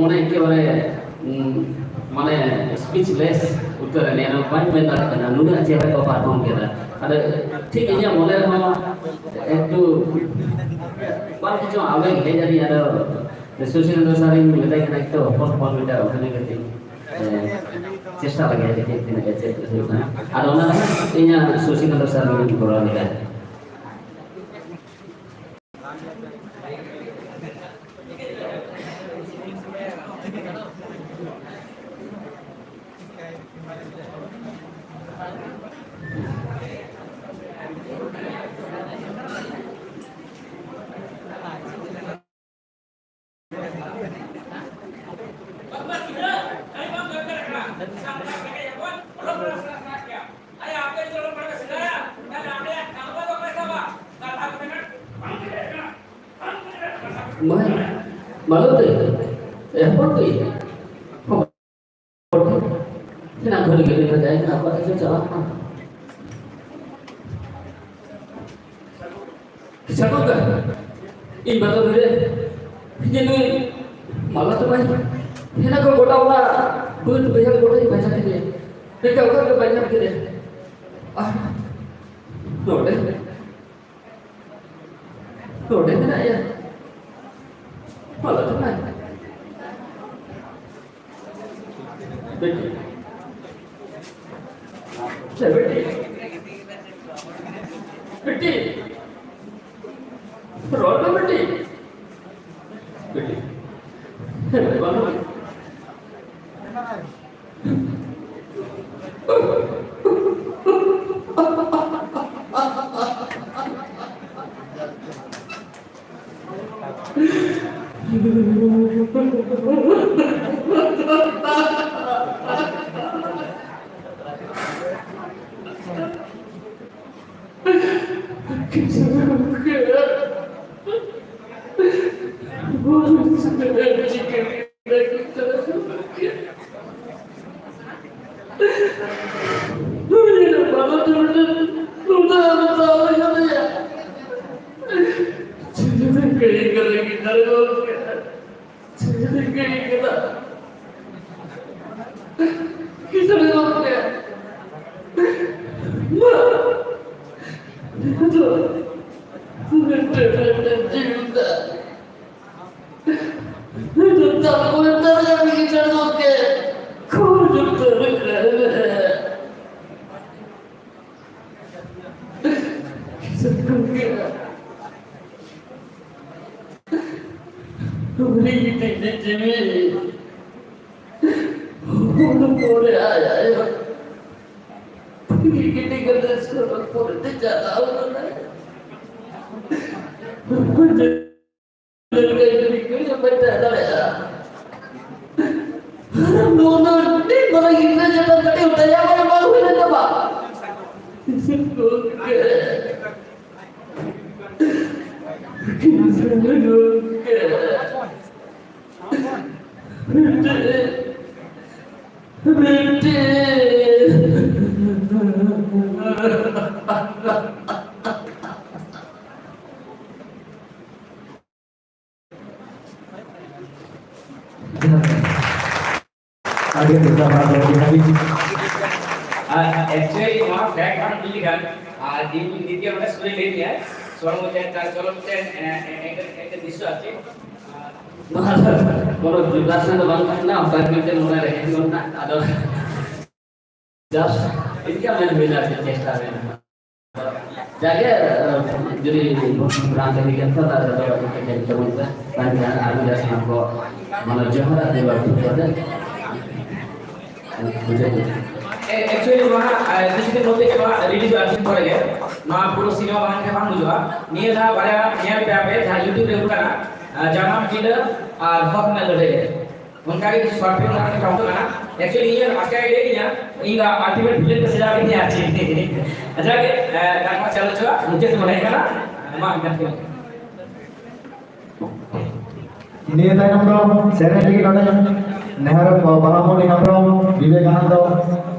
মনে একেবারে মানে স্পিচলেস উত্তরে নেন বাই মেন দাঁড়ায় নুনা চেহারা को পারফর্ম কেদা আর ঠিক ইয়া মনে হয় একটু বাল কিছু আবেগ হয়ে যাবে আর সোশ্যাল অনুসারে মেটাই না একটু ফল মেটা ওখানে গেছে চেষ্টা লাগে দেখে দিন গেছে আর ওনারা ইয়া সোশ্যাল অনুসারে মেটা করা লাগে malu tuh ya pergi kenapa begini kerjaan apa itu salah siapa kan ibadah dulu ini malah tuh banyak ini aku kota orang bukan banyak kota yang banyak ini mereka orang banyak gini Node mana ya malah tuh banyak betul betul roda betul betul Actually, वहाँ flag kan illegal. di dia mana sekolah lain ya. Soalnya macam kalau macam एक दिशा आती. kalau jelasnya tuh bang karena apa kita mulai dari mana ada just ini kan benar-benar cesta benar. Jadi jadi berangkat di kantor ada kerjaan teman saya banyak ada sama mana Johor ada waktu ada. Actually वहाँ जिसके बोलते हैं वहाँ release artist पड़ेगा वहाँ पूरा cinema बना के हम लोग निये था बड़ा निये पे आप था YouTube पे उनका जामा किलर और हॉक में लड़े उनका भी शॉर्ट फिल्म बनाने का होता है एक्चुअली ये आज का आइडिया नहीं है इनका अल्टीमेट विलेन को सजा भी नहीं आती अच्छा के नाम चलो चलो मुझे तो बनाएगा ना मां करते हैं ini tayang bro, saya lagi nonton Nehar Bahamuni Bro, Vivekananda